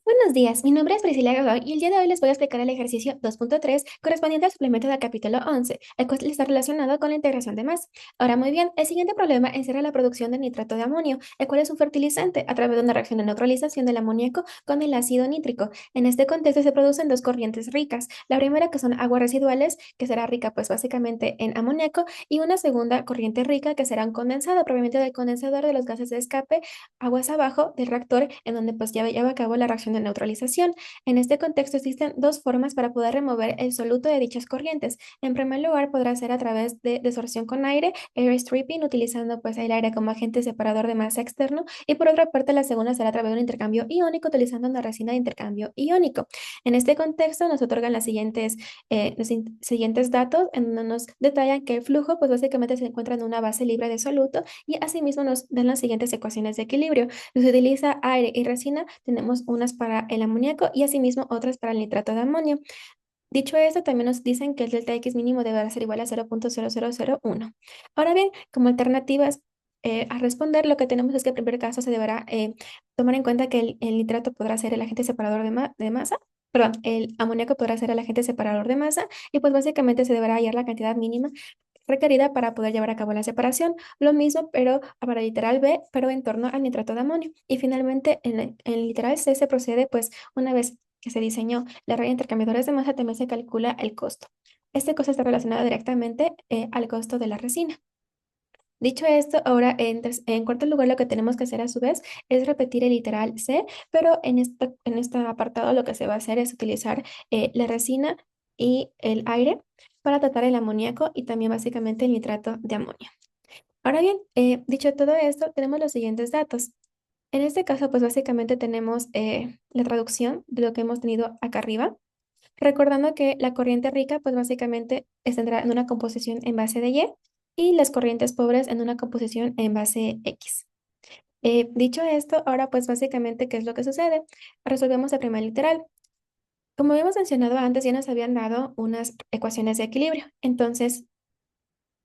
Buenos días, mi nombre es Priscila Godoy y el día de hoy les voy a explicar el ejercicio 2.3 correspondiente al suplemento del capítulo 11, el cual está relacionado con la integración de masa. Ahora muy bien, el siguiente problema encierra la producción de nitrato de amonio, el cual es un fertilizante a través de una reacción de neutralización del amoníaco con el ácido nítrico. En este contexto se producen dos corrientes ricas, la primera que son aguas residuales, que será rica pues básicamente en amoníaco, y una segunda corriente rica que será un condensado, proveniente del condensador de los gases de escape aguas abajo del reactor en donde pues ya lleva a cabo la reacción de neutralización. En este contexto existen dos formas para poder remover el soluto de dichas corrientes. En primer lugar, podrá ser a través de desorción con aire, air stripping, utilizando pues el aire como agente separador de masa externo, y por otra parte la segunda será a través de un intercambio iónico utilizando una resina de intercambio iónico. En este contexto nos otorgan siguientes datos en donde nos detallan que el flujo pues básicamente se encuentra en una base libre de soluto y asimismo nos dan las siguientes ecuaciones de equilibrio. Si se utiliza aire y resina, tenemos unas para el amoníaco y asimismo otras para el nitrato de amonio. Dicho esto, también nos dicen que el delta X mínimo deberá ser igual a 0.0001. Ahora bien, como alternativas a responder, lo que tenemos es que en primer caso se deberá tomar en cuenta que el nitrato podrá ser el agente separador de masa, perdón, el amoníaco podrá ser el agente separador de masa y pues básicamente se deberá hallar la cantidad mínima requerida para poder llevar a cabo la separación. Lo mismo, pero para el literal B, pero en torno al nitrato de amonio. Y finalmente, en el literal C se procede, pues, una vez que se diseñó la red de intercambiadores de masa, también se calcula el costo. Este costo está relacionado directamente al costo de la resina. Dicho esto, ahora en cuarto lugar lo que tenemos que hacer a su vez es repetir el literal C, pero en este apartado lo que se va a hacer es utilizar la resina y el aire para tratar el amoníaco y también básicamente el nitrato de amonio. Ahora bien, dicho todo esto, tenemos los siguientes datos. En este caso, pues básicamente tenemos la traducción de lo que hemos tenido acá arriba, recordando que la corriente rica, pues básicamente tendrá en una composición en base de y las corrientes pobres en una composición en base X. Dicho esto, ahora pues básicamente, ¿qué es lo que sucede? Resolvemos el primer literal. Como habíamos mencionado antes, ya nos habían dado unas ecuaciones de equilibrio. Entonces,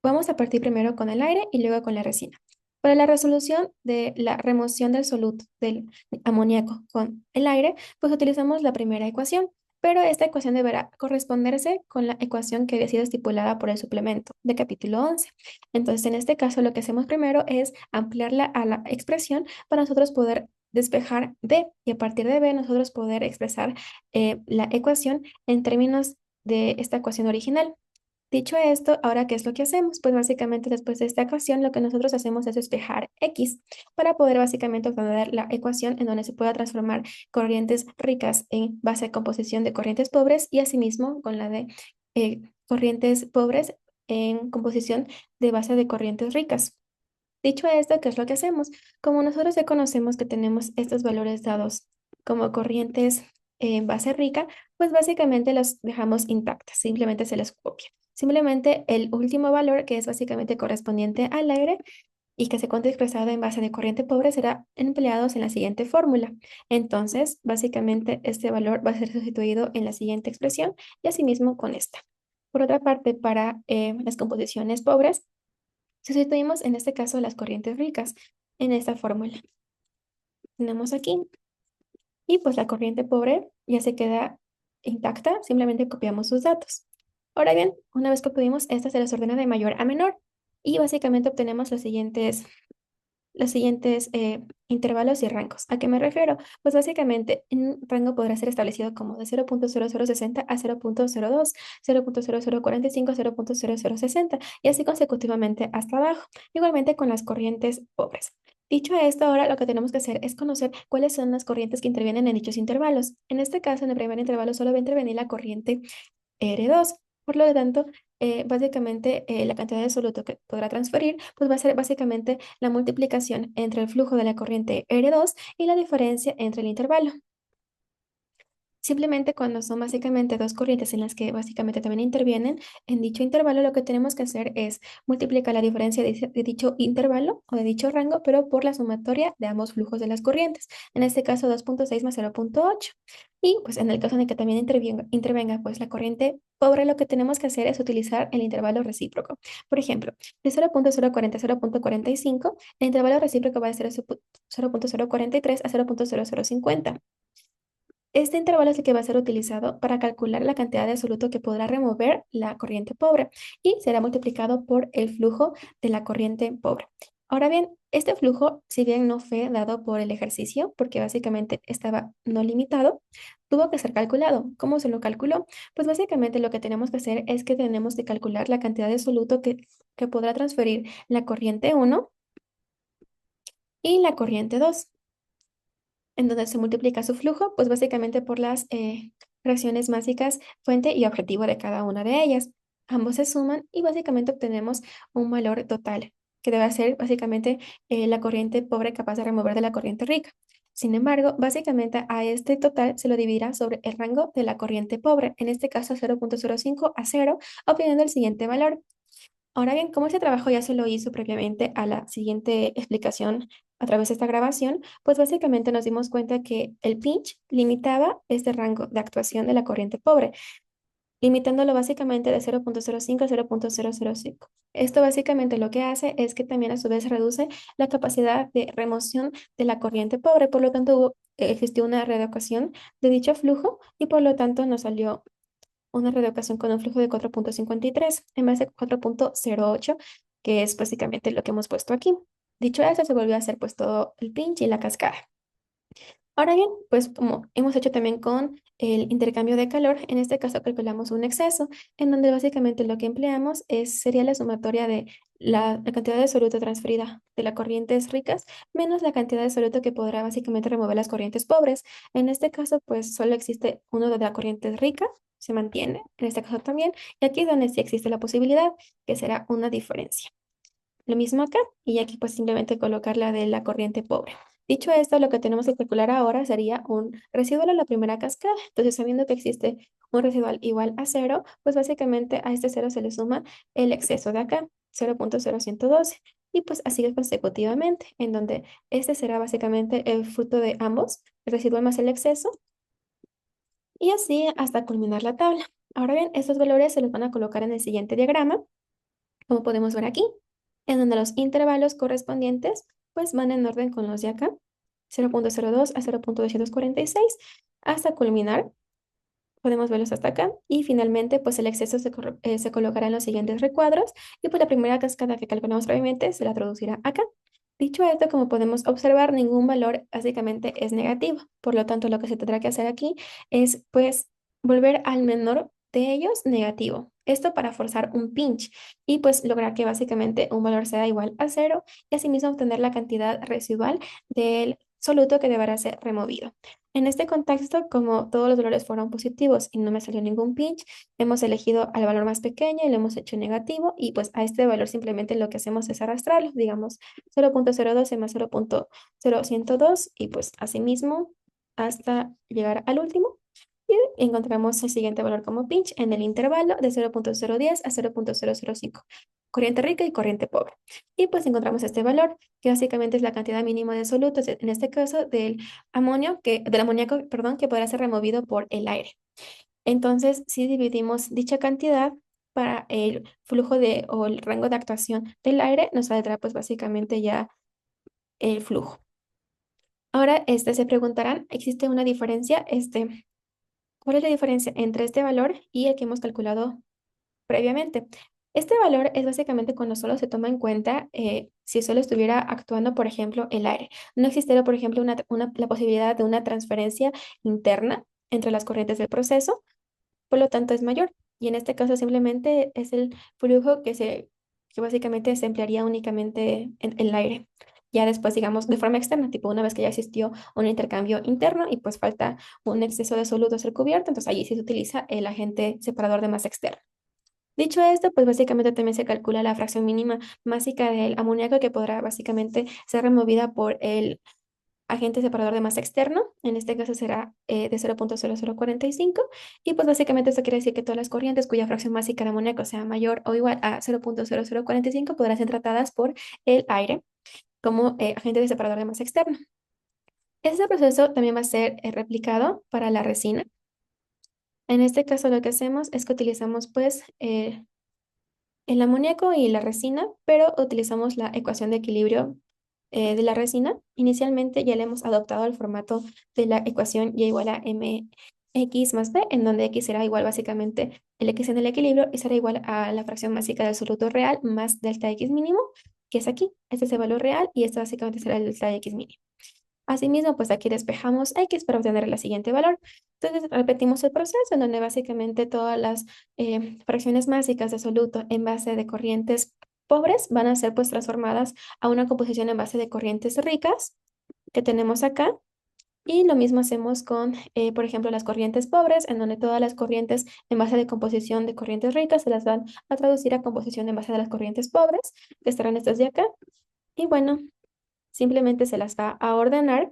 vamos a partir primero con el aire y luego con la resina. Para la resolución de la remoción del soluto del amoníaco con el aire, pues utilizamos la primera ecuación, pero esta ecuación deberá corresponderse con la ecuación que había sido estipulada por el suplemento de capítulo 11. Entonces, en este caso, lo que hacemos primero es ampliarla a la expresión para nosotros poder despejar B y a partir de B nosotros poder expresar la ecuación en términos de esta ecuación original. Dicho esto, ahora, ¿qué es lo que hacemos? Pues básicamente después de esta ecuación, lo que nosotros hacemos es despejar X para poder básicamente obtener la ecuación en donde se pueda transformar corrientes ricas en base a composición de corrientes pobres y asimismo con la de corrientes pobres en composición de base de corrientes ricas. Dicho esto, ¿qué es lo que hacemos? Como nosotros ya conocemos que tenemos estos valores dados como corrientes en base rica, pues básicamente los dejamos intactas, simplemente se les copia. Simplemente el último valor, que es básicamente correspondiente al aire y que se encuentra expresado en base de corriente pobre, será empleados en la siguiente fórmula. Entonces, básicamente este valor va a ser sustituido en la siguiente expresión y asimismo con esta. Por otra parte, para las composiciones pobres, sustituimos en este caso las corrientes ricas en esta fórmula. Tenemos aquí y pues la corriente pobre ya se queda intacta, simplemente copiamos sus datos. Ahora bien, una vez que obtuvimos esta se les ordena de mayor a menor y básicamente obtenemos los siguientes intervalos y rangos. ¿A qué me refiero? Pues básicamente un rango podrá ser establecido como de 0.0060 a 0.02, 0.0045, 0.0060 y así consecutivamente hasta abajo. Igualmente con las corrientes pobres. Dicho esto, ahora lo que tenemos que hacer es conocer cuáles son las corrientes que intervienen en dichos intervalos. En este caso, en el primer intervalo solo va a intervenir la corriente R2. Por lo tanto, básicamente la cantidad de soluto que podrá transferir pues va a ser básicamente la multiplicación entre el flujo de la corriente R2 y la diferencia entre el intervalo. Simplemente cuando son básicamente dos corrientes en las que básicamente también intervienen en dicho intervalo, lo que tenemos que hacer es multiplicar la diferencia de dicho intervalo o de dicho rango, pero por la sumatoria de ambos flujos de las corrientes. En este caso, 2.6 más 0.8. Y pues en el caso en el que también intervenga pues la corriente pobre, lo que tenemos que hacer es utilizar el intervalo recíproco. Por ejemplo, de 0.040 a 0.45, el intervalo recíproco va a ser 0.043 a 0.0050. Este intervalo es el que va a ser utilizado para calcular la cantidad de soluto que podrá remover la corriente pobre y será multiplicado por el flujo de la corriente pobre. Ahora bien, este flujo, si bien no fue dado por el ejercicio, porque básicamente estaba no limitado, tuvo que ser calculado. ¿Cómo se lo calculó? Pues básicamente lo que tenemos que hacer es que tenemos que calcular la cantidad de soluto que podrá transferir la corriente 1 y la corriente 2 en donde se multiplica su flujo, pues básicamente por las reacciones básicas, fuente y objetivo de cada una de ellas. Ambos se suman y básicamente obtenemos un valor total, que debe ser básicamente la corriente pobre capaz de remover de la corriente rica. Sin embargo, básicamente a este total se lo dividirá sobre el rango de la corriente pobre, en este caso 0,05 a 0, obteniendo el siguiente valor. Ahora bien, como ese trabajo ya se lo hizo previamente a la siguiente explicación a través de esta grabación, pues básicamente nos dimos cuenta que el pinch limitaba este rango de actuación de la corriente pobre, limitándolo básicamente de 0,05 a 0,005. Esto básicamente lo que hace es que también a su vez reduce la capacidad de remoción de la corriente pobre, por lo tanto existió una reeducación de dicho flujo y por lo tanto nos salió una reeducación con un flujo de 4,53 en vez de 4,08, que es básicamente lo que hemos puesto aquí. Dicho eso, se volvió a hacer pues todo el pinch y la cascada. Ahora bien, pues como hemos hecho también con el intercambio de calor, en este caso calculamos un exceso, en donde básicamente lo que empleamos sería la sumatoria de la cantidad de soluto transferida de las corrientes ricas menos la cantidad de soluto que podrá básicamente remover las corrientes pobres. En este caso, pues solo existe uno de la corriente rica, se mantiene, en este caso también, y aquí es donde sí existe la posibilidad, que será una diferencia. Lo mismo acá, y aquí pues simplemente colocar la de la corriente pobre. Dicho esto, lo que tenemos que calcular ahora sería un residual a la primera cascada. Entonces, sabiendo que existe un residual igual a cero, pues básicamente a este cero se le suma el exceso de acá, 0,0112. Y pues así consecutivamente, en donde este será básicamente el fruto de ambos, el residual más el exceso, y así hasta culminar la tabla. Ahora bien, estos valores se los van a colocar en el siguiente diagrama, como podemos ver aquí, en donde los intervalos correspondientes pues van en orden con los de acá, 0,02 a 0,246, hasta culminar, podemos verlos hasta acá, y finalmente pues el exceso se colocará en los siguientes recuadros, y pues la primera cascada que calculamos previamente se la traducirá acá. Dicho esto, como podemos observar, ningún valor básicamente es negativo, por lo tanto lo que se tendrá que hacer aquí es pues volver al menor de ellos negativo. Esto para forzar un pinch y pues lograr que básicamente un valor sea igual a cero y asimismo obtener la cantidad residual del soluto que deberá ser removido. En este contexto, como todos los valores fueron positivos y no me salió ningún pinch, hemos elegido al valor más pequeño y lo hemos hecho negativo y pues a este valor simplemente lo que hacemos es arrastrarlo, digamos 0,012 más 0,0102 y pues asimismo hasta llegar al último. Y encontramos el siguiente valor como pinch en el intervalo de 0,010 a 0,005. Corriente rica y corriente pobre. Y pues encontramos este valor, que básicamente es la cantidad mínima de solutos, en este caso del amoníaco, perdón, que podrá ser removido por el aire. Entonces, si dividimos dicha cantidad para el flujo o el rango de actuación del aire, nos saldrá pues básicamente ya el flujo. Ahora, se preguntarán, ¿existe una diferencia? ¿Cuál es la diferencia entre este valor y el que hemos calculado previamente? Este valor es básicamente cuando solo se toma en cuenta si solo estuviera actuando, por ejemplo, el aire. No existiera, por ejemplo, la posibilidad de una transferencia interna entre las corrientes del proceso, por lo tanto es mayor. Y en este caso simplemente es el flujo que básicamente se emplearía únicamente en el aire. Ya después, digamos, de forma externa, tipo una vez que ya existió un intercambio interno y pues falta un exceso de soluto a ser cubierto, entonces allí sí se utiliza el agente separador de masa externa. Dicho esto, pues básicamente también se calcula la fracción mínima másica del amoníaco que podrá básicamente ser removida por el agente separador de masa externo. En este caso será de 0,0045 y pues básicamente esto quiere decir que todas las corrientes cuya fracción másica de amoníaco sea mayor o igual a 0,0045 podrán ser tratadas por el aire como agente de separador de masa externo. Este proceso también va a ser replicado para la resina. En este caso lo que hacemos es que utilizamos pues el amoníaco y la resina, pero utilizamos la ecuación de equilibrio de la resina. Inicialmente ya le hemos adoptado el formato de la ecuación y igual a mx más b, en donde x será igual básicamente el x en el equilibrio y será igual a la fracción básica del absoluto real más delta x mínimo, que es aquí. Este es el valor real y este básicamente será el delta x mínimo. Asimismo, pues aquí despejamos x para obtener el siguiente valor. Entonces repetimos el proceso en donde básicamente todas las fracciones básicas de absoluto en base de corrientes pobres van a ser pues transformadas a una composición en base de corrientes ricas que tenemos acá. Y lo mismo hacemos con, por ejemplo, las corrientes pobres, en donde todas las corrientes en base de composición de corrientes ricas se las van a traducir a composición en base de las corrientes pobres, que estarán estas de acá. Y bueno, simplemente se las va a ordenar,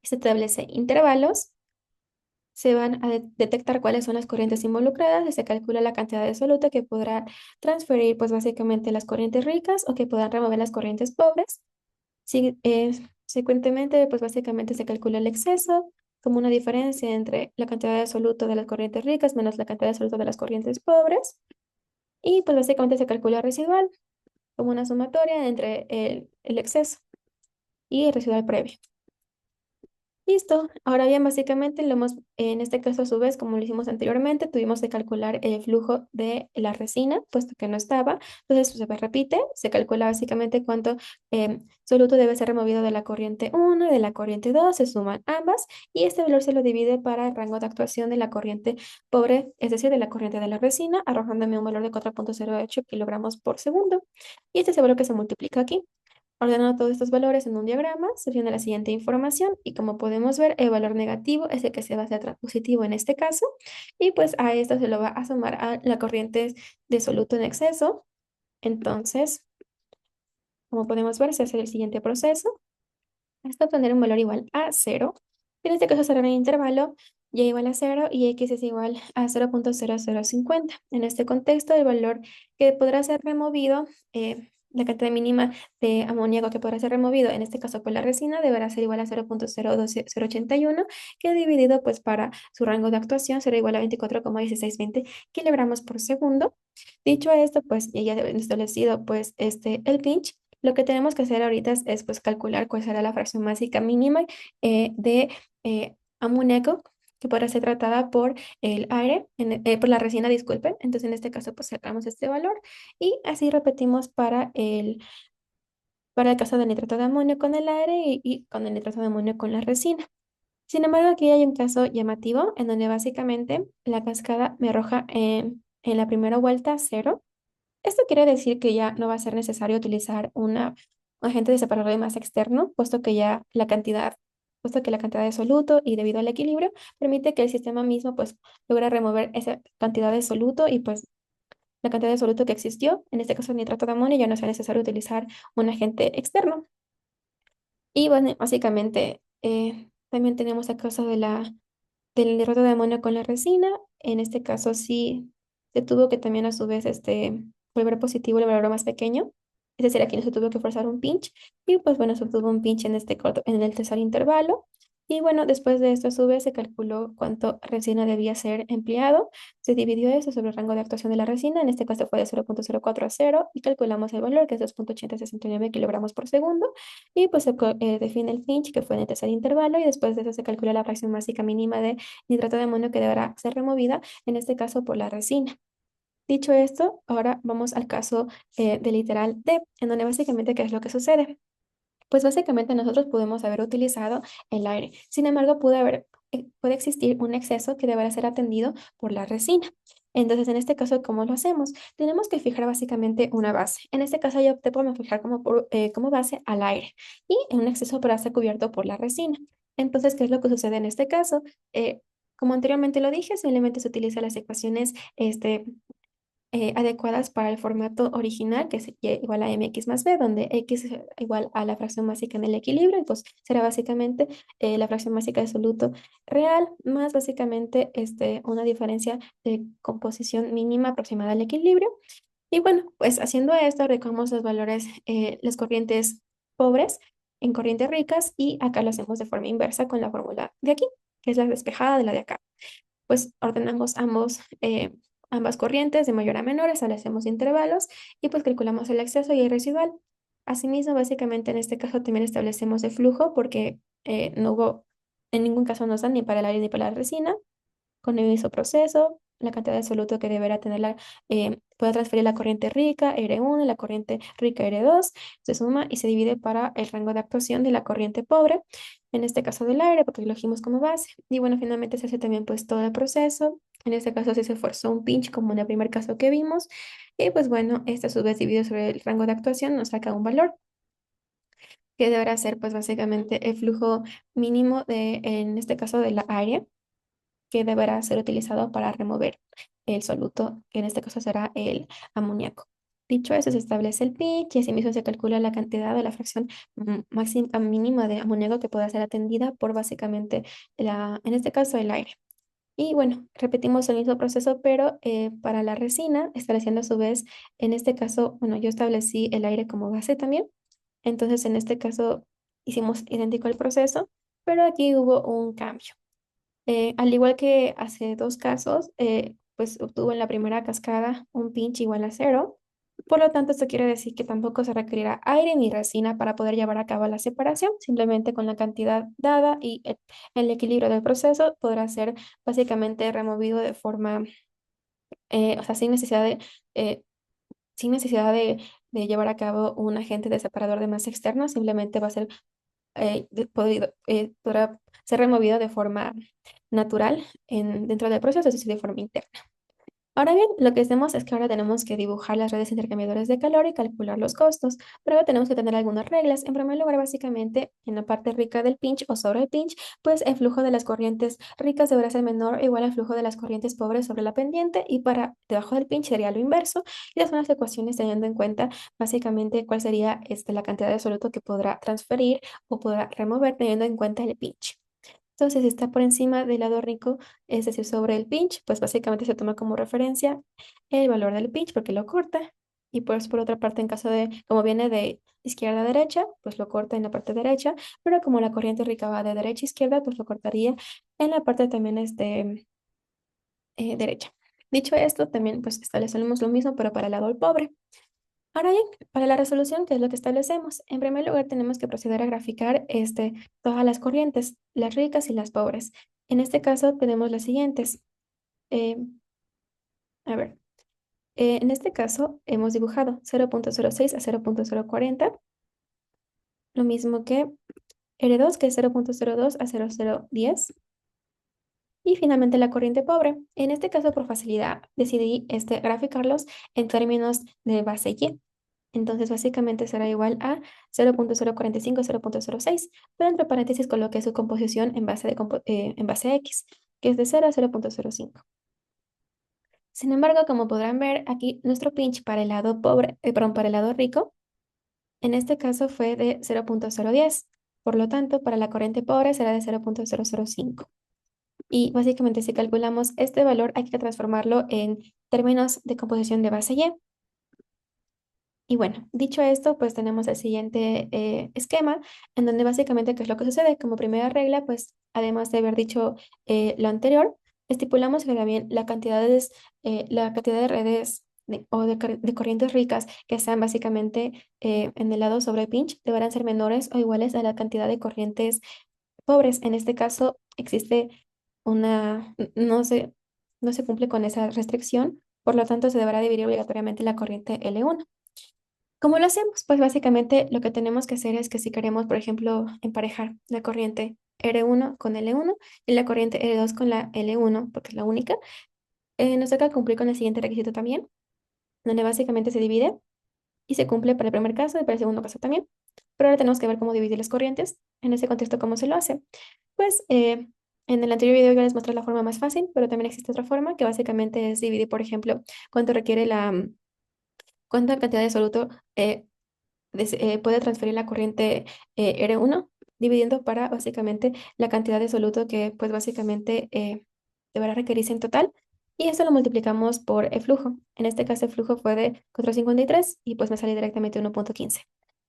se establece intervalos, se van a detectar cuáles son las corrientes involucradas y se calcula la cantidad de soluto que podrá transferir, pues básicamente las corrientes ricas o que podrán remover las corrientes pobres. Secuentemente, pues básicamente se calcula el exceso como una diferencia entre la cantidad de soluto de las corrientes ricas menos la cantidad de soluto de las corrientes pobres. Y pues básicamente se calcula el residual como una sumatoria entre el exceso y el residual previo. Listo. Ahora bien, básicamente lo hemos, en este caso a su vez, como lo hicimos anteriormente, tuvimos que calcular el flujo de la resina, puesto que no estaba. Entonces se repite, se calcula básicamente cuánto soluto debe ser removido de la corriente 1 y de la corriente 2, se suman ambas, y este valor se lo divide para el rango de actuación de la corriente pobre, es decir, de la corriente de la resina, arrojándome un valor de 4,08 kilogramos por segundo. Y este es el valor que se multiplica aquí. Ordenando todos estos valores en un diagrama, se obtiene la siguiente información y como podemos ver, el valor negativo es el que se va a hacer positivo en este caso y pues a esto se lo va a sumar a la corriente de soluto en exceso. Entonces, como podemos ver, se hace el siguiente proceso hasta obtener un valor igual a cero. En este caso será un intervalo y igual a cero y x es igual a 0,0050. En este contexto, el valor que podrá ser removido, la cantidad mínima de amoníaco que podrá ser removido, en este caso por la resina, deberá ser igual a 0,02081, que dividido pues para su rango de actuación será igual a 24,1620 kilogramos por segundo. Dicho esto, pues ya establecido pues el pinch. Lo que tenemos que hacer ahorita pues calcular cuál será la fracción básica mínima de amoníaco que podrá ser tratada por el aire, por la resina, disculpen. Entonces en este caso pues sacamos este valor y así repetimos para el caso del nitrato de amonio con el aire y con el nitrato de amonio con la resina. Sin embargo, aquí hay un caso llamativo en donde básicamente la cascada me arroja en la primera vuelta cero. Esto quiere decir que ya no va a ser necesario utilizar un agente de separador de masa externo, puesto que la cantidad de soluto y debido al equilibrio permite que el sistema mismo pues logra remover esa cantidad de soluto y pues la cantidad de soluto que existió, en este caso el nitrato de amonio, ya no sea necesario utilizar un agente externo. Y bueno, básicamente también tenemos la cosa del nitrato de amonio con la resina. En este caso sí se tuvo que también a su vez volver positivo el valor más pequeño. Es decir, aquí no se tuvo que forzar un pinch. Y pues bueno, se obtuvo un pinch en el tercer intervalo. Y bueno, después de esto a su vez se calculó cuánto resina debía ser empleado. Se dividió eso sobre el rango de actuación de la resina. En este caso fue de 0,04 a 0 y calculamos el valor que es 2,8069 kilogramos por segundo. Y pues se define el pinch, que fue en el tercer intervalo, y después de eso se calcula la fracción básica mínima de nitrato de amonio que deberá ser removida, en este caso por la resina. Dicho esto, ahora vamos al caso de literal D, en donde básicamente, ¿qué es lo que sucede? Pues básicamente nosotros pudimos haber utilizado el aire. Sin embargo, puede existir un exceso que deberá ser atendido por la resina. Entonces, en este caso, ¿cómo lo hacemos? Tenemos que fijar básicamente una base. En este caso, yo opté por fijar como base al aire y un exceso para ser cubierto por la resina. Entonces, ¿qué es lo que sucede en este caso? Como anteriormente lo dije, simplemente se utilizan las ecuaciones adecuadas para el formato original, que es igual a mx más b, donde x es igual a la fracción básica en el equilibrio, y pues será básicamente la fracción básica de soluto real, más básicamente una diferencia de composición mínima aproximada al equilibrio. Y bueno, pues haciendo esto, recogemos los valores, las corrientes pobres en corrientes ricas, y acá lo hacemos de forma inversa con la fórmula de aquí, que es la despejada de la de acá. Pues ordenamos ambas corrientes de mayor a menor, establecemos intervalos y pues calculamos el exceso y el residual. Asimismo, básicamente en este caso también establecemos el flujo porque no hubo, en ningún caso nos dan ni para el aire ni para la resina. Con el mismo proceso, la cantidad de soluto que deberá tener puede transferir la corriente rica R1 y la corriente rica R2, se suma y se divide para el rango de actuación de la corriente pobre, en este caso del aire, porque lo elegimos como base. Y bueno, finalmente se hace también pues todo el proceso. En este caso sí se forzó un pinch como en el primer caso que vimos. Y pues bueno, este a su vez dividido sobre el rango de actuación nos saca un valor que deberá ser pues básicamente el flujo mínimo de, en este caso, de la área que deberá ser utilizado para remover el soluto, que en este caso será el amoníaco. Dicho eso, se establece el pH y asimismo se calcula la cantidad de la fracción máxima mínima de amoníaco que pueda ser atendida por básicamente en este caso el aire. Y bueno, repetimos el mismo proceso, pero para la resina, estableciendo a su vez, en este caso, bueno, yo establecí el aire como base también. Entonces, en este caso, hicimos idéntico el proceso, pero aquí hubo un cambio. Al igual que hace dos casos, pues obtuvo en la primera cascada un pinch igual a cero. Por lo tanto, esto quiere decir que tampoco se requerirá aire ni resina para poder llevar a cabo la separación. Simplemente con la cantidad dada y el equilibrio del proceso podrá ser básicamente removido de forma, o sea, eh, sin necesidad de llevar a cabo un agente de separador de masa externo. Simplemente va a ser, podrá ser removido de forma natural dentro del proceso, es decir, de forma interna. Ahora bien, lo que hacemos es que ahora tenemos que dibujar las redes intercambiadoras de calor y calcular los costos, pero ahora tenemos que tener algunas reglas. En primer lugar, básicamente, en la parte rica del pinch o sobre el pinch, pues el flujo de las corrientes ricas deberá ser menor o igual al flujo de las corrientes pobres sobre la pendiente y para debajo del pinch sería lo inverso. Y las son las ecuaciones teniendo en cuenta básicamente cuál sería la cantidad de soluto que podrá transferir o podrá remover teniendo en cuenta el pinch. Entonces, si está por encima del lado rico, es decir, sobre el pinch, pues básicamente se toma como referencia el valor del pinch porque lo corta. Y pues por otra parte, en caso de, como viene de izquierda a derecha, pues lo corta en la parte derecha, pero como la corriente rica va de derecha a izquierda, pues lo cortaría en la parte también derecha. Dicho esto, también pues establecemos lo mismo, pero para el lado pobre. Ahora bien, para la resolución, ¿qué es lo que establecemos? En primer lugar, tenemos que proceder a graficar todas las corrientes, las ricas y las pobres. En este caso, tenemos las siguientes. Eh, a ver, en este caso, hemos dibujado 0.06 a 0.040, lo mismo que R2, que es 0.02 a 0.010, y finalmente la corriente pobre. En este caso, por facilidad, decidí graficarlos en términos de base Y. Entonces, básicamente será igual a 0.045, 0.06, pero entre paréntesis coloqué su composición en base X, que es de 0 a 0.05. Sin embargo, como podrán ver, aquí nuestro pinch para el lado pobre, perdón, para el lado rico, en este caso fue de 0.010. Por lo tanto, para la corriente pobre será de 0.005. Y básicamente, si calculamos este valor, hay que transformarlo en términos de composición de base Y. Y bueno, dicho esto, pues tenemos el siguiente esquema, en donde básicamente, ¿qué es lo que sucede? Como primera regla, pues además de haber dicho lo anterior, estipulamos que también la cantidad de redes de corrientes ricas que sean básicamente en el lado sobre el pinch deberán ser menores o iguales a la cantidad de corrientes pobres. En este caso, existe no se cumple con esa restricción, por lo tanto, se deberá dividir obligatoriamente la corriente L1. ¿Cómo lo hacemos? Pues básicamente lo que tenemos que hacer es que si queremos, por ejemplo, emparejar la corriente R1 con L1 y la corriente R2 con la L1, porque es la única, nos toca cumplir con el siguiente requisito también, donde básicamente se divide y se cumple para el primer caso y para el segundo caso también. Pero ahora tenemos que ver cómo dividir las corrientes. En ese contexto, ¿cómo se lo hace? Pues en el anterior video ya les mostré la forma más fácil, pero también existe otra forma que básicamente es dividir, por ejemplo, cuánto requiere cuánta cantidad de soluto puede transferir la corriente R1, dividiendo para básicamente la cantidad de soluto que pues básicamente deberá requerirse en total. Y esto lo multiplicamos por el flujo. En este caso el flujo fue de 453 y pues me sale directamente 1.15.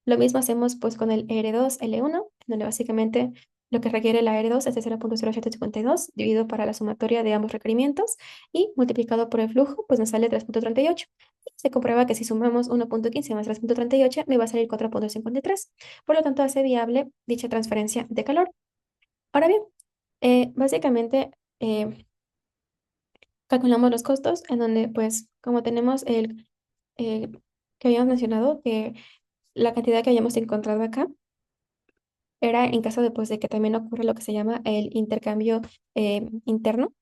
Lo mismo hacemos pues con el R2, L1, donde básicamente Lo que requiere la R2 es de 0.0852 dividido para la sumatoria de ambos requerimientos y multiplicado por el flujo, pues nos sale 3.38. Se comprueba que si sumamos 1.15 más 3.38, me va a salir 4.53. Por lo tanto, hace viable dicha transferencia de calor. Ahora bien, básicamente calculamos los costos en donde, pues, como tenemos que habíamos mencionado, que la cantidad que hayamos encontrado acá era en caso de, pues, de que también ocurra lo que se llama el intercambio interno.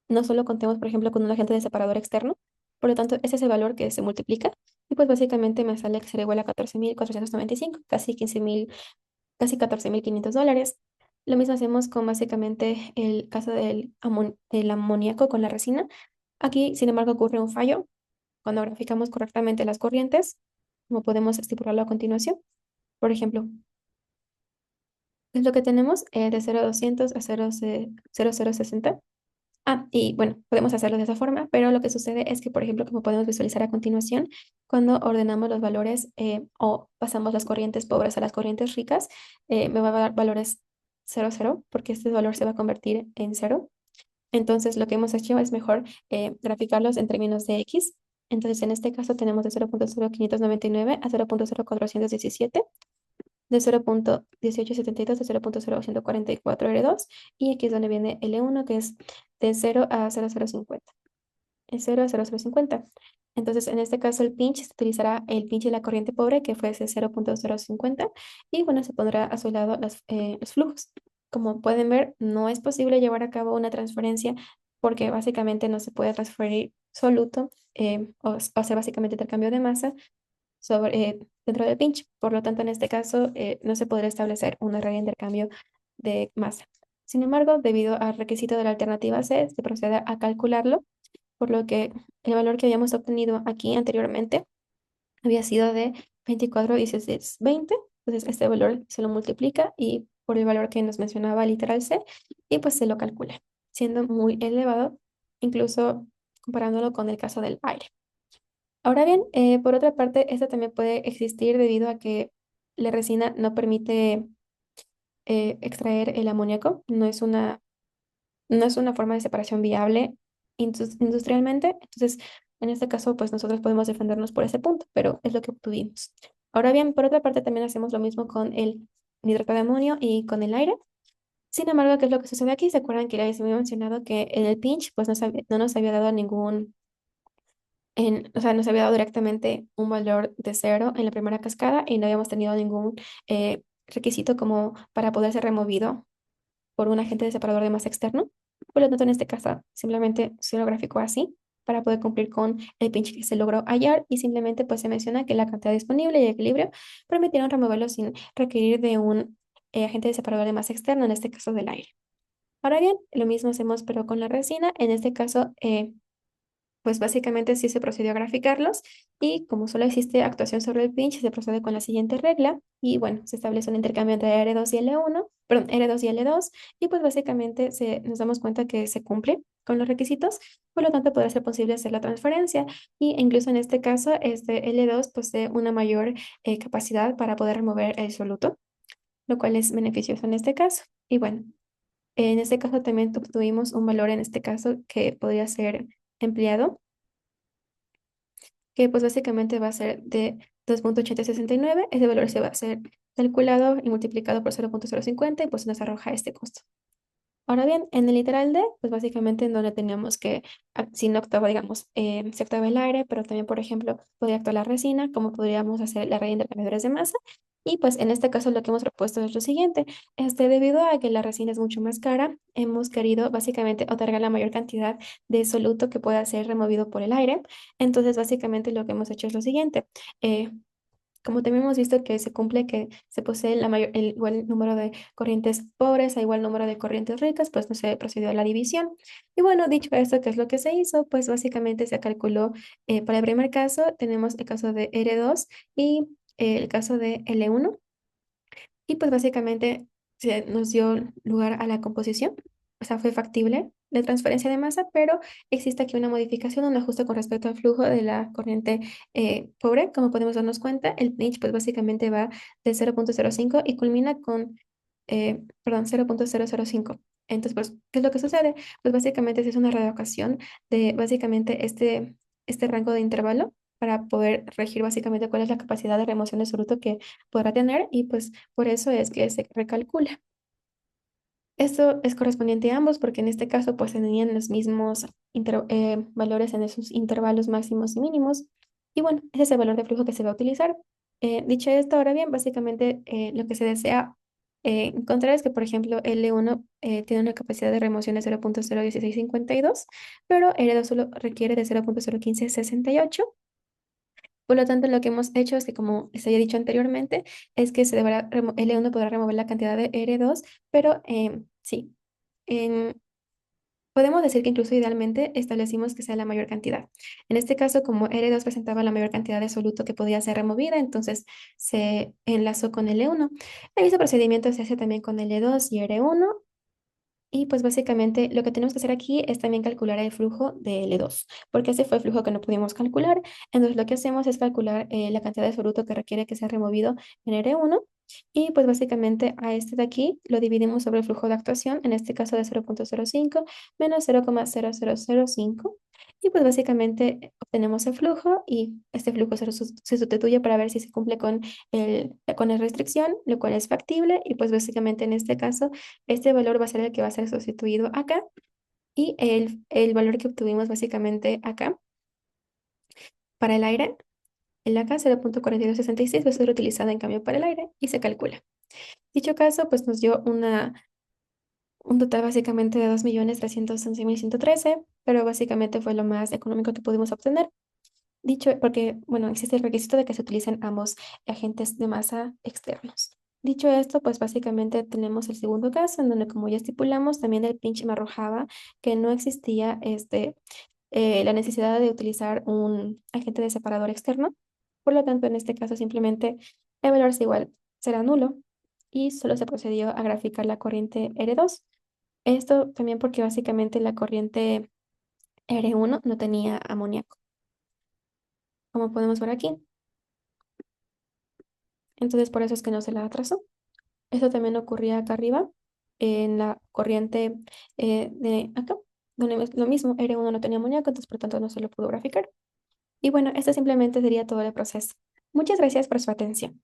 No solo contemos, por ejemplo, con un agente de separador externo. Por lo tanto, ese es el valor que se multiplica. Y pues básicamente me sale que será igual a 14.495, casi 15.000, casi $14.500. Lo mismo hacemos con básicamente el caso del amoníaco con la resina. Aquí, sin embargo, ocurre un fallo cuando graficamos correctamente las corrientes, como podemos estipularlo a continuación. Por ejemplo, es lo que tenemos de 0 a 200 a 0,060. Y bueno, podemos hacerlo de esa forma, pero lo que sucede es que, por ejemplo, como podemos visualizar a continuación, cuando ordenamos los valores o pasamos las corrientes pobres a las corrientes ricas, me va a dar valores 0, 0, porque este valor se va a convertir en cero. Entonces, lo que hemos hecho es mejor graficarlos en términos de X. Entonces, en este caso tenemos de 0.0599 a 0.0417, de 0.1872 a 0.0144 R2, y aquí es donde viene L1, que es de 0 a 0050. Es 0 a 0050. Entonces, en este caso, el pinch se utilizará el pinch de la corriente pobre, que fue ese 0.050, y bueno, se pondrá a su lado los flujos. Como pueden ver, no es posible llevar a cabo una transferencia porque básicamente no se puede transferir soluto o hacer básicamente intercambio de masa dentro del pinch. Por lo tanto, en este caso, no se podrá establecer una red de intercambio de masa. Sin embargo, debido al requisito de la alternativa C, se procede a calcularlo, por lo que el valor que habíamos obtenido aquí anteriormente había sido de 24,1620. Entonces, este valor se lo multiplica y por el valor que nos mencionaba literal C, y pues se lo calcula, siendo muy elevado, incluso comparándolo con el caso del aire. Ahora bien, por otra parte, esto también puede existir debido a que la resina no permite extraer el amoníaco. No es una forma de separación viable industrialmente. Entonces, en este caso, pues nosotros podemos defendernos por ese punto, pero es lo que obtuvimos. Ahora bien, por otra parte, también hacemos lo mismo con el nitrato de amonio y con el aire. Sin embargo, ¿qué es lo que sucede aquí? ¿Se acuerdan que les había mencionado que en el pinch, pues no nos había dado o sea, nos había dado directamente un valor de cero en la primera cascada y no habíamos tenido ningún requisito como para poder ser removido por un agente de separador de masa externo? Por lo tanto, en este caso, simplemente se lo graficó así para poder cumplir con el pinch que se logró hallar, y simplemente pues se menciona que la cantidad disponible y el equilibrio permitieron removerlo sin requerir de un agente de separador de masa externo, en este caso del aire. Ahora bien, lo mismo hacemos pero con la resina. En este caso, pues básicamente sí se procedió a graficarlos, y como solo existe actuación sobre el pinch, se procede con la siguiente regla y bueno, se establece un intercambio entre R2 y L1, perdón, R2 y L2, y pues básicamente nos damos cuenta que se cumple con los requisitos. Por lo tanto podrá ser posible hacer la transferencia, y incluso en este caso este L2 posee una mayor capacidad para poder remover el soluto, lo cual es beneficioso en este caso. Y bueno, en este caso también obtuvimos un valor en este caso que podría ser empleado, que pues básicamente va a ser de 2.869. Ese valor se va a ser calculado y multiplicado por 0.050 y pues nos arroja este costo. Ahora bien, en el literal D, pues básicamente en donde teníamos que, si no actuaba, digamos, se actuaba el aire, pero también, por ejemplo, podría actuar la resina, como podríamos hacer la red de intercambiadores de masa. Y pues en este caso lo que hemos propuesto es lo siguiente: debido a que la resina es mucho más cara, hemos querido básicamente otorgar la mayor cantidad de soluto que pueda ser removido por el aire. Entonces, básicamente lo que hemos hecho es lo siguiente. eh, Como también hemos visto que se cumple que se posee el igual número de corrientes pobres a igual número de corrientes ricas, pues no se procedió a la división. Y bueno, dicho esto, ¿qué es lo que se hizo? Pues básicamente se calculó, para el primer caso, tenemos el caso de R2 y el caso de L1. Y pues básicamente se nos dio lugar a la composición, o sea, fue factible la transferencia de masa, pero existe aquí una modificación, un ajuste con respecto al flujo de la corriente pobre. Como podemos darnos cuenta, el pitch pues básicamente va de 0.05 y culmina con perdón, 0,005. Entonces, pues, ¿qué es lo que sucede? Pues básicamente es una reeducación de básicamente este rango de intervalo para poder regir básicamente cuál es la capacidad de remoción de soluto que podrá tener y pues por eso es que se recalcula. Esto es correspondiente a ambos porque en este caso pues tenían los mismos valores en esos intervalos máximos y mínimos. Y bueno, ese es el valor de flujo que se va a utilizar. Dicho esto, ahora bien, básicamente lo que se desea encontrar es que, por ejemplo, L1 tiene una capacidad de remoción de 0,01652, pero L2 solo requiere de 0,01568. Por lo tanto, lo que hemos hecho es que, como les había dicho anteriormente, es que L1 podrá remover la cantidad de R2, pero sí, en- podemos decir que incluso idealmente establecimos que sea la mayor cantidad. En este caso, como R2 presentaba la mayor cantidad de soluto que podía ser removida, entonces se enlazó con L1. El mismo procedimiento se hace también con L2 y R1. Y pues básicamente lo que tenemos que hacer aquí es también calcular el flujo de L2, porque ese fue el flujo que no pudimos calcular. Entonces lo que hacemos es calcular la cantidad de soluto que requiere que sea removido en R1 y pues básicamente a este de aquí lo dividimos sobre el flujo de actuación, en este caso de 0,05 menos 0,0005. Y pues básicamente obtenemos el flujo y este flujo se sustituye para ver si se cumple con la restricción, lo cual es factible. Y pues básicamente en este caso este valor va a ser el que va a ser sustituido acá y el valor que obtuvimos básicamente acá para el aire, el acá 0,4266 va a ser utilizado en cambio para el aire y se calcula. Dicho caso, pues nos dio un total básicamente de 2.311.113, pero básicamente fue lo más económico que pudimos obtener. Dicho, porque, bueno, existe el requisito de que se utilicen ambos agentes de masa externos. Dicho esto, pues básicamente tenemos el segundo caso, en donde, como ya estipulamos, también el pinch me arrojaba que no existía la necesidad de utilizar un agente de separador externo. Por lo tanto, en este caso, simplemente el valor es igual, será nulo, y solo se procedió a graficar la corriente R2. Esto también porque básicamente la corriente R1 no tenía amoníaco, como podemos ver aquí. Entonces, por eso es que no se la atrasó. Esto también ocurría acá arriba, en la corriente de acá, donde es lo mismo, R1 no tenía amoníaco, entonces por tanto no se lo pudo graficar. Y bueno, esto simplemente sería todo el proceso. Muchas gracias por su atención.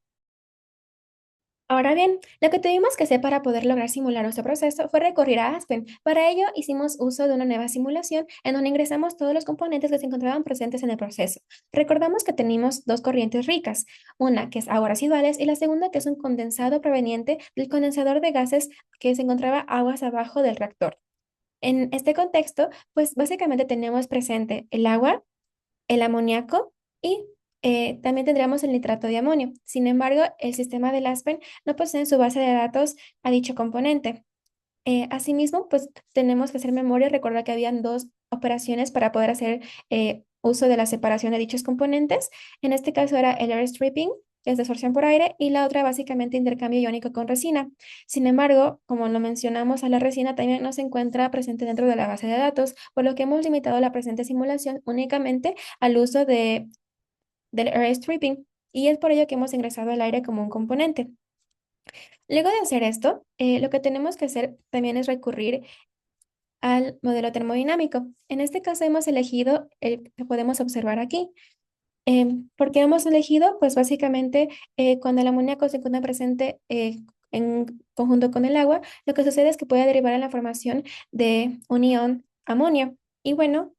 Ahora bien, lo que tuvimos que hacer para poder lograr simular nuestro proceso fue recurrir a Aspen. Para ello, hicimos uso de una nueva simulación en donde ingresamos todos los componentes que se encontraban presentes en el proceso. Recordamos que teníamos dos corrientes ricas, una que es aguas residuales y la segunda que es un condensado proveniente del condensador de gases que se encontraba aguas abajo del reactor. En este contexto, pues básicamente tenemos presente el agua, el amoníaco y también tendríamos el nitrato de amonio. Sin embargo, el sistema del Aspen no posee en su base de datos a dicho componente. Asimismo, pues tenemos que hacer memoria y recordar que habían dos operaciones para poder hacer uso de la separación de dichos componentes. En este caso era el air stripping, que es desorción por aire, y la otra básicamente intercambio iónico con resina. Sin embargo, como lo mencionamos, a la resina también no se encuentra presente dentro de la base de datos, por lo que hemos limitado la presente simulación únicamente al uso del air stripping, y es por ello que hemos ingresado al aire como un componente. Luego de hacer esto, lo que tenemos que hacer también es recurrir al modelo termodinámico. En este caso hemos elegido el que podemos observar aquí. ¿Por qué hemos elegido? Pues básicamente cuando el amoníaco se encuentra presente en conjunto con el agua, lo que sucede es que puede derivar en la formación de un ion amonio. Y bueno,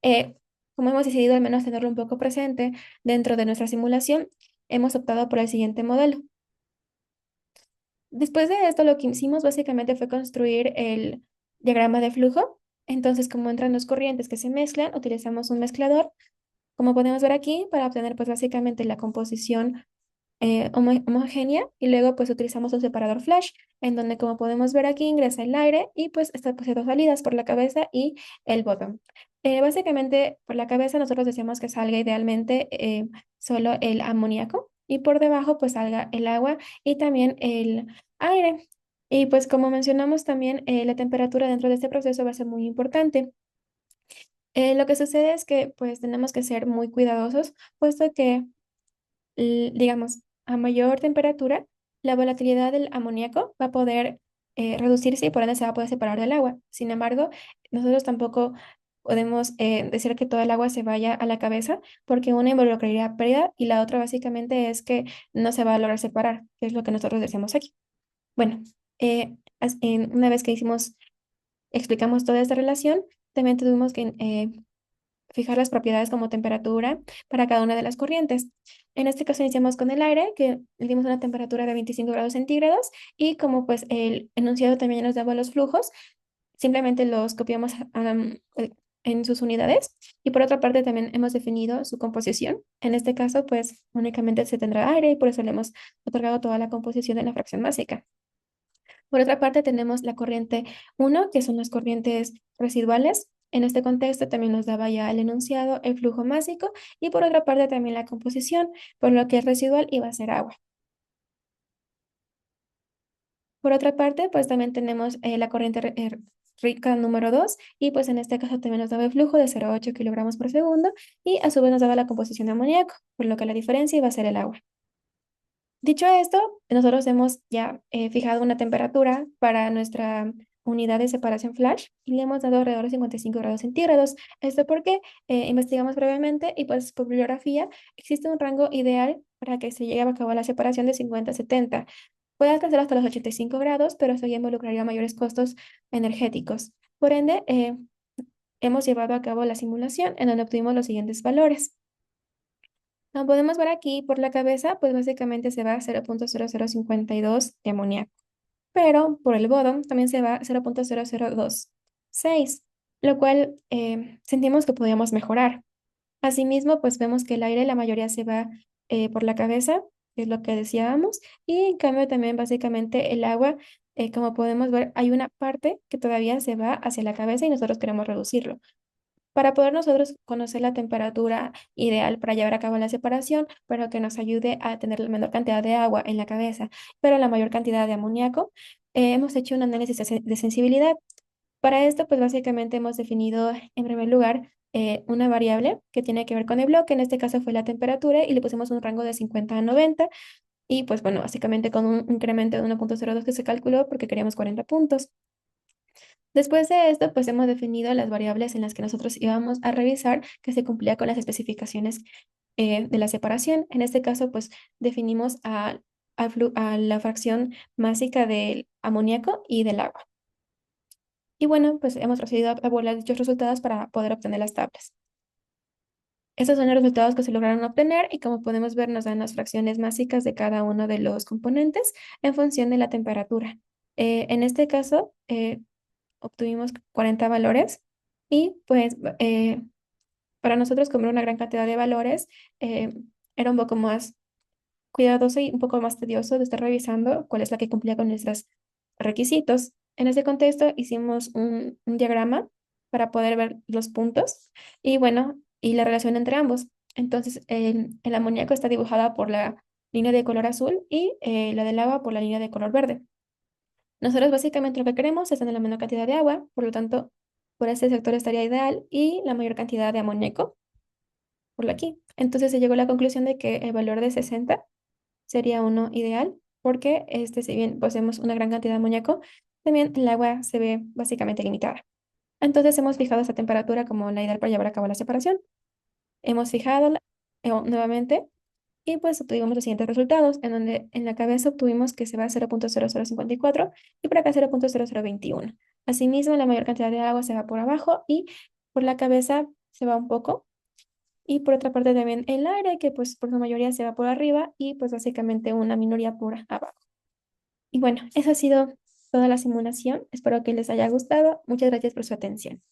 como hemos decidido al menos tenerlo un poco presente dentro de nuestra simulación, hemos optado por el siguiente modelo. Después de esto, lo que hicimos básicamente fue construir el diagrama de flujo. Entonces, como entran dos corrientes que se mezclan, utilizamos un mezclador, como podemos ver aquí, para obtener pues básicamente la composición homogénea y luego pues utilizamos un separador flash en donde como podemos ver aquí ingresa el aire y pues estas pues, dos salidas por la cabeza y el bottom. Básicamente por la cabeza nosotros decíamos que salga idealmente solo el amoníaco y por debajo pues salga el agua y también el aire. Y pues como mencionamos también la temperatura dentro de este proceso va a ser muy importante. Lo que sucede es que pues tenemos que ser muy cuidadosos puesto que digamos, a mayor temperatura, la volatilidad del amoníaco va a poder reducirse y por ende se va a poder separar del agua. Sin embargo, nosotros tampoco podemos decir que toda el agua se vaya a la cabeza porque una involucraría pérdida y la otra básicamente es que no se va a lograr separar, que es lo que nosotros decimos aquí. Bueno, una vez que explicamos toda esta relación, también tuvimos que fijar las propiedades como temperatura para cada una de las corrientes. En este caso iniciamos con el aire, que le dimos una temperatura de 25 grados centígrados y como pues el enunciado también nos daba los flujos, simplemente los copiamos en sus unidades y por otra parte también hemos definido su composición. En este caso pues únicamente se tendrá aire y por eso le hemos otorgado toda la composición de la fracción básica. Por otra parte, tenemos la corriente uno que son las corrientes residuales. En este contexto también nos daba ya el enunciado, el flujo másico y por otra parte también la composición, por lo que el residual iba a ser agua. Por otra parte, pues también tenemos la corriente rica número 2 y pues en este caso también nos daba el flujo de 0,8 kilogramos por segundo y a su vez nos daba la composición de amoníaco, por lo que la diferencia iba a ser el agua. Dicho esto, nosotros hemos ya fijado una temperatura para nuestra unidad de separación flash y le hemos dado alrededor de 55 grados centígrados. Esto porque investigamos brevemente y pues por bibliografía existe un rango ideal para que se llegue a cabo la separación de 50 a 70. Puede alcanzar hasta los 85 grados, pero eso ya involucraría mayores costos energéticos. Por ende, hemos llevado a cabo la simulación en donde obtuvimos los siguientes valores. Como podemos ver aquí por la cabeza, pues básicamente se va a 0,0052 de amoníaco, pero por el bottom también se va a 0,0026, lo cual sentimos que podríamos mejorar. Asimismo, pues vemos que el aire, la mayoría se va por la cabeza, que es lo que decíamos, y en cambio también básicamente el agua, como podemos ver, hay una parte que todavía se va hacia la cabeza y nosotros queremos reducirlo. Para poder nosotros conocer la temperatura ideal para llevar a cabo la separación, pero que nos ayude a tener la menor cantidad de agua en la cabeza, pero la mayor cantidad de amoníaco, hemos hecho un análisis de sensibilidad. Para esto, pues básicamente hemos definido en primer lugar una variable que tiene que ver con el bloque, en este caso fue la temperatura, y le pusimos un rango de 50 a 90, y pues bueno, básicamente con un incremento de 1,02 que se calculó porque queríamos 40 puntos. Después de esto, pues hemos definido las variables en las que nosotros íbamos a revisar que se cumplía con las especificaciones de la separación. En este caso, pues definimos a la fracción másica del amoníaco y del agua. Y bueno, pues hemos procedido a tabular dichos resultados para poder obtener las tablas. Estos son los resultados que se lograron obtener y como podemos ver nos dan las fracciones másicas de cada uno de los componentes en función de la temperatura. En este caso, obtuvimos 40 valores y pues para nosotros comer una gran cantidad de valores era un poco más cuidadoso y un poco más tedioso de estar revisando cuál es la que cumplía con nuestros requisitos. En ese contexto hicimos un diagrama para poder ver los puntos y bueno, y la relación entre ambos. Entonces, el amoníaco está dibujada por la línea de color azul y la del agua por la línea de color verde. Nosotros básicamente lo que queremos es tener la menor cantidad de agua, por lo tanto, por este sector estaría ideal y la mayor cantidad de amoníaco por aquí. Entonces se llegó a la conclusión de que el valor de 60 sería uno ideal, porque si bien poseemos una gran cantidad de amoníaco, también el agua se ve básicamente limitada. Entonces hemos fijado esa temperatura como la ideal para llevar a cabo la separación. Hemos fijado nuevamente y pues obtuvimos los siguientes resultados, en donde en la cabeza obtuvimos que se va a 0,0054 y por acá 0,0021. Asimismo, la mayor cantidad de agua se va por abajo y por la cabeza se va un poco. Y por otra parte también el aire, que pues por su mayoría se va por arriba y pues básicamente una minoría por abajo. Y bueno, esa ha sido toda la simulación. Espero que les haya gustado. Muchas gracias por su atención.